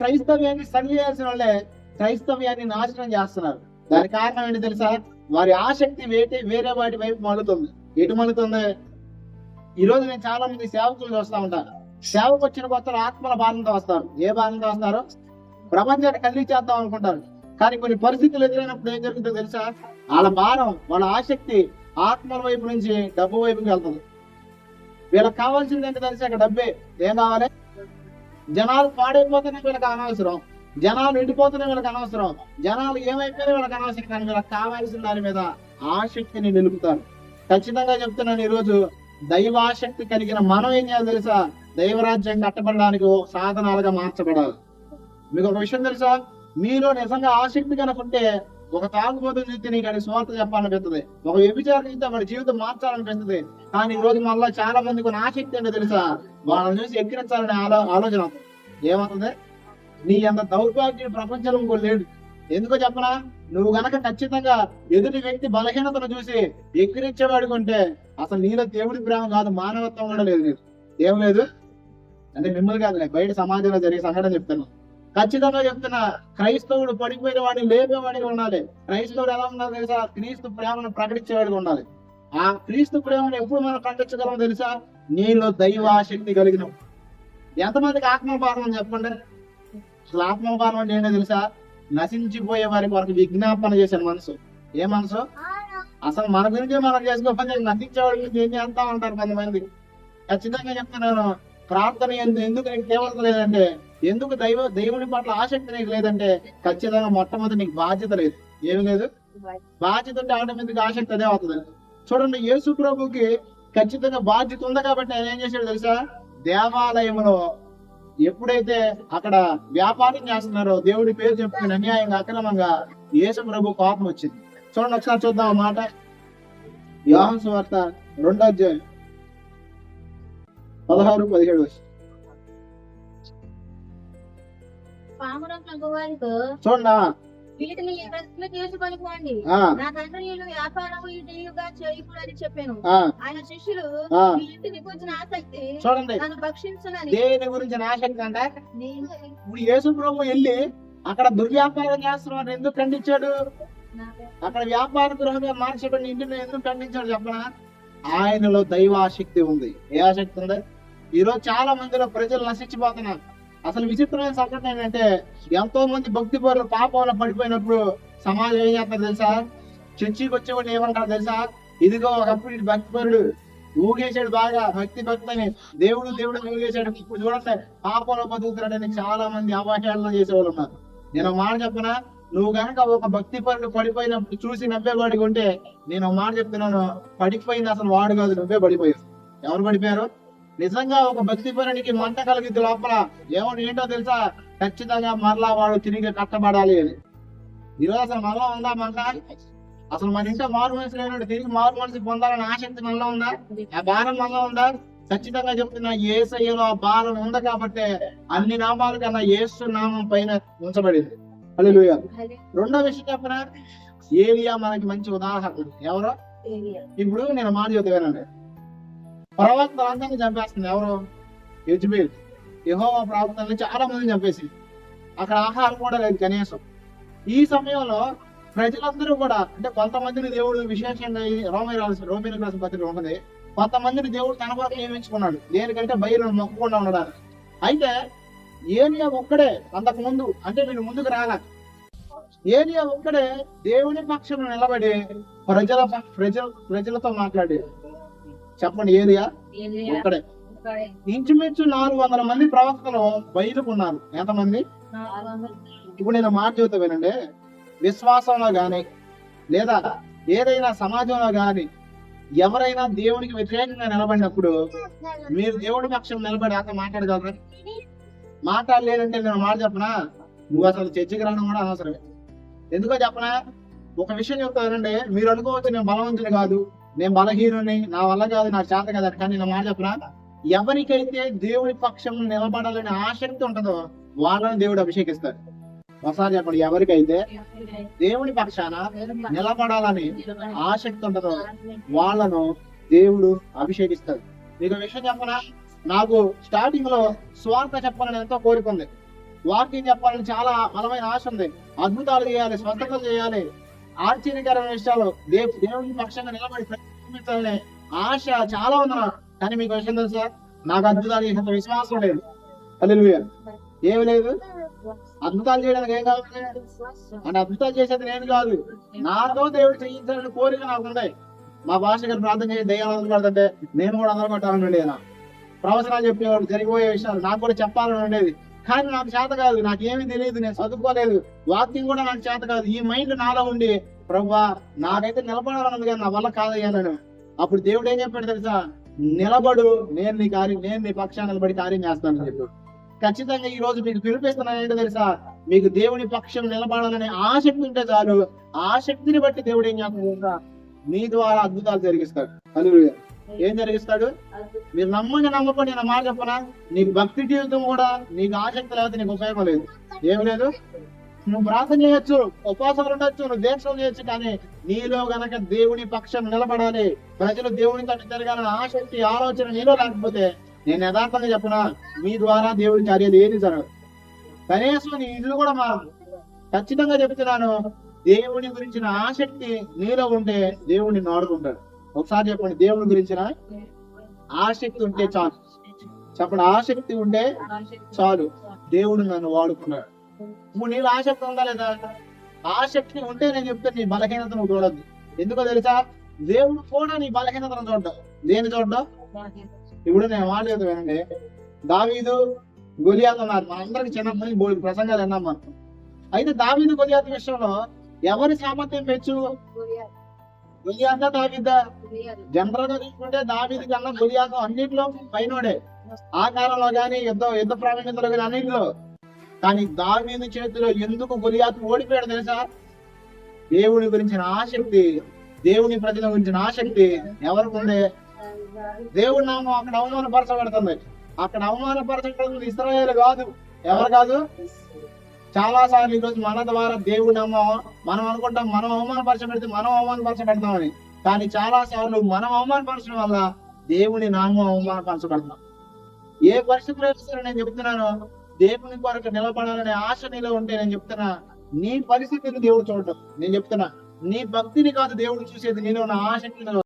క్రైస్తవ్యాన్ని సరి చేయాల్సిన వాళ్ళే క్రైస్తవ్యాన్ని నాశనం చేస్తున్నారు. దాని కారణం ఏంటి తెలుసా? వారి ఆసక్తి వేరే వాటి వైపు మలుతుంది. ఎటు మలుతుంది? ఈ రోజు నేను చాలా మంది సేవకులు చూస్తా ఉంటాను. సేవకు వచ్చిన కొత్తలు ఆత్మల బాధంతో వస్తారు. ఏ బాధంతో వస్తారు? ప్రపంచాన్ని కల్లి చేద్దాం అనుకుంటారు. కానీ కొన్ని పరిస్థితులు ఎదురైనప్పుడు ఏం జరుగుతుందో తెలుసా? వాళ్ళ భారం, వాళ్ళ ఆసక్తి ఆత్మల వైపు నుంచి డబ్బు వైపుకి వెళ్తుంది. వీళ్ళకి కావాల్సింది ఏంటి తెలిసి? అక్కడ డబ్బే. ఏం కావాలి? జనాలు పాడైపోతేనే వీళ్ళకి అనవసరం, జనాలు ఎండిపోతేనే వీళ్ళకి అనవసరం, జనాలు ఏమైపోయినా వీళ్ళకి అనవసరం. కానీ వీళ్ళకి కావాల్సిన దాని మీద ఆసక్తిని నిలుపుతారు. ఖచ్చితంగా చెప్తున్నాను, ఈరోజు దైవాసక్తి కలిగిన మనం ఏం చేయాలి తెలుసా? దైవరాజ్యం కట్టబడడానికి సాధనాలుగా మార్చబడాలి. మీకు ఒక విషయం తెలుసా? మీలో నిజంగా ఆసక్తి కనుకుంటే ఒక తాగుబోతు చూస్తే నీకు అది స్వార్థ చెప్పాలనిపిస్తుంది, ఒక వ్యభిచారం చూస్తే వాడి జీవితం మార్చాలనిపిస్తుంది. కానీ ఈ రోజు మళ్ళీ చాలా మందికి కొన్ని ఆసక్తి అంటే తెలుసా? వాళ్ళని చూసి ఎక్కిరించాలనే ఆలోచన. ఏమవుతుంది? నీ అంత దౌర్భాగ్యం ప్రపంచంలో ఇంకో లేడు. ఎందుకో చెప్పనా? నువ్వు గనక ఖచ్చితంగా ఎదుటి వ్యక్తి బలహీనతను చూసి ఎక్కిరించేవాడుకుంటే అసలు నీలో దేవుడి ప్రేమ కాదు, మానవత్వం కూడా లేదు. నీకు ఏం లేదు అంటే మిమ్మల్ని కాదులే, బయట సమాజంలో జరిగే సంఘటన చెప్తాను. ఖచ్చితంగా చెప్తున్నా, క్రైస్తవుడు పడిపోయిన వాడిని లేపేవాడిగా ఉండాలి. క్రైస్తవుడు ఎలా ఉండాలి తెలుసా? క్రీస్తు ప్రేమను ప్రకటించేవాడిగా ఉండాలి. ఆ క్రీస్తు ప్రేమను ఎప్పుడు మనం ప్రకటించగలం తెలుసా? నీలో దైవాశక్తి కలిగిన. ఎంతమందికి ఆత్మభారం అని చెప్పండి. అసలు ఆత్మభారం అంటే ఏంటో తెలుసా? నశించిపోయే వారి కొరకు విజ్ఞాపన చేశాను మనసు. ఏ మనసు? అసలు మన గురించి మనం చేసుకోకపోతే నశించేవాడి గురించి ఏం చేస్తా ఉంటారు కొంతమంది. ఖచ్చితంగా చెప్తున్నాను, ప్రార్థన ఎందుకు నీకు తీవ్రత లేదంటే, ఎందుకు దేవుని పట్ల ఆసక్తి నీకు లేదంటే, ఖచ్చితంగా మొట్టమొదటి నీకు బాధ్యత లేదు. ఏమి లేదు? బాధ్యత ఉంటే ఆటోమేటిక్ ఆసక్తి అదే అవుతుంది. చూడండి, యేసు ప్రభుకి ఖచ్చితంగా బాధ్యత ఉంది కాబట్టి ఆయన ఏం చేశాడు తెలుసా? దేవాలయంలో ఎప్పుడైతే అక్కడ వ్యాపారం చేస్తున్నారో, దేవుడి పేరు చెప్పుకుని అన్యాయంగా అక్రమంగా, యేసు ప్రభు కోపం వచ్చింది. చూడండి ఒకసారి చూద్దాం ఆ మాట. యోహాను సువార్త 2వ అధ్యాయం 16-17 చూడండి. వీటిని చేసుకొని పోండి, నా తండ్రి వ్యాపారం చేయకూడదని చెప్పాను. ఆయన శిష్యులు వీటిని గురించిన ఆసక్తి చూడండి, దేని గురించిన ఆసక్తి అంటే ఇప్పుడు యేసు ప్రభు వెళ్ళి అక్కడ దుర్వ్యాపారం చేస్తున్నారు ఎందుకు ఖండించాడు? అక్కడ వ్యాపార గృహంగా మార్చబడిన ఇంటిని ఎందుకు ఖండించాడు చెప్పనా? ఆయనలో దైవాశక్తి ఉంది. ఏ ఆసక్తి ఉంది? ఈరోజు చాలా మందిలో ప్రజలు నశించిపోతున్నారు. అసలు విచిత్రమైన సంఘటన ఏంటంటే, ఎంతో మంది భక్తి పరులు పాపంలో పడిపోయినప్పుడు సమాజం ఏం చేస్తారు తెలుసా? చర్చికి వచ్చేవాళ్ళు ఏమంటారు తెలుసా? ఇదిగో ఒకప్పుడు ఇటు భక్తి పరుడు ఊగేశాడు, బాగా భక్తి అని దేవుడు ఊగేశాడు, ఇప్పుడు చూడండి పాపంలో బతుకుతున్నాడని చాలా మంది అవాహేళన చేసేవాళ్ళు ఉన్నారు. నేను మాట చెప్పనా? నువ్వు గనక ఒక భక్తి పరుడు పడిపోయినప్పుడు చూసి నవ్వేవాడికి ఉంటే, నేను మాట చెప్తున్నాను, పడిపోయింది అసలు వాడు కాదు, నువ్వే పడిపోయావు. ఎవరు పడిపోయారు? నిజంగా ఒక భక్తి పరునికి మంట కలిగింది లోపల. ఏంటో తెలుసా? ఖచ్చితంగా మరలా వాడు తిరిగి కట్టబడాలి అని. ఈరోజు అసలు మరలా ఉందా మంట? అసలు మన ఇంట్లో మారు మనసు లేనట్టు తిరిగి మారు మనసు పొందాలని ఆసక్తి మనలో ఉందా? ఆ భారం మనలో ఉందా? ఖచ్చితంగా చెప్తున్నా, యేసయ్యలో ఆ భారం ఉంది కాబట్టి అన్ని నామాల కన్నా యేసు నామం పైన ఉంచబడింది. హల్లెలూయా. రెండో విషయం చెప్పనా? ఏలియా మనకి మంచి ఉదాహరణ. ఎవరో? ఇప్పుడు నేను మాట చెబుతానండి, ప్రవక్తలందరినీ చంపేస్తుంది. ఎవరు? యెజబెల్. యెహోవా ప్రవక్తల్ని చాలా మంది చంపేసి అక్కడ ఆహారం కూడా లేదు కనీసం. ఈ సమయంలో ప్రజలందరూ కూడా, అంటే కొంతమందిని దేవుడు విశేషంగా రోమీయులకు రాసిన పత్రిక ఉన్నది, కొంతమందిని దేవుడు తన కొరకు నియమించుకున్నాడు. దేనికంటే బయలు మొక్కకుండా ఉండడానికి. అయితే ఏలియా ఒక్కడే అంతకు ముందు, అంటే వీళ్ళు ముందుకు రాల, ఏలియా ఒక్కడే దేవుని పక్షం నిలబడి ప్రజలతో మాట్లాడి. చెప్పండి, ఏలియా ఒక్కడే. ఇంచుమించు 400 మంది ప్రవక్తలు బయలుకున్నారు. ఎంతమంది? ఇప్పుడు నేను మాట చెబుతా వినండి. విశ్వాసంలో గాని లేదా ఏదైనా సమాజంలో గాని ఎవరైనా దేవునికి వ్యతిరేకంగా నిలబడినప్పుడు మీరు దేవుడి పక్షం నిలబడి అక్కడ మాట్లాడగలరా? మాట్లాడలేదంటే నేను మాట చెప్పనా, నువ్వు అసలు చర్చకి రావడం కూడా అనవసరమే. ఎందుకో చెప్పనా? ఒక విషయం చెప్తానంటే, మీరు అనుకోవచ్చు నేను బలవంతుని కాదు, నేను బలహీనుని, నా వల్ల కాదు, నాకు చేత కాదు. కానీ నేను మాట చెప్పనా, ఎవరికైతే దేవుడి పక్షం నిలబడాలనే ఆసక్తి ఉంటుందో వాళ్ళని దేవుడు అభిషేకిస్తాడు. ఒకసారి చెప్పండి, ఎవరికైతే దేవుని పక్షాన నిలబడాలని ఆసక్తి ఉంటుందో వాళ్ళను దేవుడు అభిషేకిస్తాడు. మీకు విషయం చెప్పనా, నాకు స్టార్టింగ్ లో స్వార్థ చెప్పాలని ఎంతో కోరిక ఉంది. వాక్యం చెప్పాలని చాలా బలమైన ఆశ ఉంది. అద్భుతాలు చేయాలి, స్వస్థతలు చేయాలి, ఆశ్చర్యకరమైన విషయాలు దేవుని పక్షంగా నిలబడి ప్రతిబింబించాలనే ఆశ చాలా ఉంది నాకు. కానీ మీకు విషయం తెలుసా, నాకు అద్భుతాలు చేసేంత విశ్వాసం లేదు. హల్లెలూయా. ఏమి లేదు. అద్భుతాలు చేయడానికి ఏం కావాలి అంటే అద్భుతాలు చేసేది నేను కాదు, నాతో దేవుడు చేయించాలని కోరిక నాకు ఉన్నాయి. మా భాష గారు ప్రార్థన చేసి దయ్యాలు పడుతుంటే నేను కూడా అందరూ కొట్టాలని ఉండేది. ప్రవచనాలు చెప్పేవాడు, జరిగిపోయే విషయాలు నాకు కూడా చెప్పాలని ఉండేది. కానీ నాకు చేత కాదు, నాకేమీ తెలియదు, నేను చదువుకోలేదు, వాక్యం కూడా నాకు చేత కాదు. ఈ మైండ్ నాలో ఉండి ప్రభువా నాకైతే నిలబడాలన్నది కానీ నా వల్ల కాదయ్యాను. అప్పుడు దేవుడు ఏం చెప్పాడు తెలుసా, నిలబడు, నేను నీ పక్షాన్ని నిలబడి కార్యం చేస్తానని చెప్పాడు. ఖచ్చితంగా ఈ రోజు మీకు పిలిపిస్తున్నాను ఏంటో తెలుసా, మీకు దేవుని పక్షం నిలబడాలనే ఆసక్తి ఉంటే చాలు. ఆసక్తిని బట్టి దేవుడు ఏం చేస్తాడు, మీ ద్వారా అద్భుతాలు జరిగిస్తాడు. హల్లెలూయా. ఏం జరిగిస్తాడు? మీరు నమ్మకండి నేను మాట చెప్పనా, నీకు భక్తి జీవితం కూడా నీకు ఆసక్తి లేకపోతే నీకు ఉపయోగం లేదు. ఏం లేదు. నువ్వు ప్రార్థన చేయొచ్చు, ఉపవాసాలు ఉండొచ్చు, నువ్వు దీక్షలు చేయొచ్చు, కానీ నీలో గనక దేవుని పక్షం నిలబడాలి, ప్రజలు దేవుని తట్టు తిరగాలని ఆసక్తి ఆలోచన నీలో లేకపోతే నేను యథార్థంగా చెప్పనా, మీ ద్వారా దేవుడి కార్యాలు ఏది జరగదు. కనీసం నీ ఇల్లు కూడా మారదు. ఖచ్చితంగా చెప్తున్నాను, దేవుని గురించిన ఆసక్తి నీలో ఉంటే దేవుడిని వాడుకుంటాడు. ఒకసారి చెప్పండి, దేవుని గురించిన ఆసక్తి ఉంటే చాలు. చెప్పండి, ఆసక్తి ఉంటే చాలు, దేవుడు నన్ను వాడుకున్నాడు. ఇప్పుడు నీలో ఆసక్తి ఉందా లేదా? ఆసక్తి ఉంటే నేను చెప్తే నీ బలహీనత నువ్వు చూడద్దు. ఎందుకో తెలుసా, దేవుడు కూడా నీ బలహీనతను చూడడం. దేని చూడడం? ఇప్పుడు నేను వాడలేదు వినండి, దావీదు గొలియాతు ఉన్నారు. మనందరికి చిన్నప్పటి నుంచి ప్రసంగాలు విన్నాం మనం. అయితే దావీదు గొలియాతు విషయంలో ఎవరి సామర్థ్యం పెంచు? గొలియాతా దావీదా? జనరల్ గా తీసుకుంటే దావీదు కన్నా గొలియాతు అన్నింటిలో పైనోడే. ఆ కాలంలో కానీ యుద్ధ ప్రావీణ్యతలో కానీ అన్నింటిలో. కానీ దావీదు చేతిలో ఎందుకు గొలియాతు ఓడిపోయాడు తెలుసా? దేవుని గురించిన ఆసక్తి, దేవుని ప్రజల గురించిన ఆసక్తి ఎవరికి ఉంది? దేవుడి నామం అక్కడ అవమానపరచబడుతుంది. అక్కడ అవమానపరచబడుతుంది ఇశ్రాయేలు కాదు. ఎవరు కాదు? చాలా సార్లు ఈరోజు మన ద్వారా దేవుడి నామం మనం అనుకుంటాం మనం అవమానపరచబడితే మనం అవమానపరచబడతామని. కానీ చాలా సార్లు మనం అవమానపరచడం వల్ల దేవుని నామం అవమానపరచబడతాం. ఏ పరిస్థితులు నేను చెప్తున్నాను, దేవుని కొరకు నిలబడాలనే ఆశ నీలో ఉంటే నేను చెప్తున్నా, నీ పరిస్థితిని దేవుడు చూడటం. నేను చెప్తున్నా, నీ భక్తిని కాదు దేవుడు చూసేది, నీలో ఉన్న ఆసక్తిని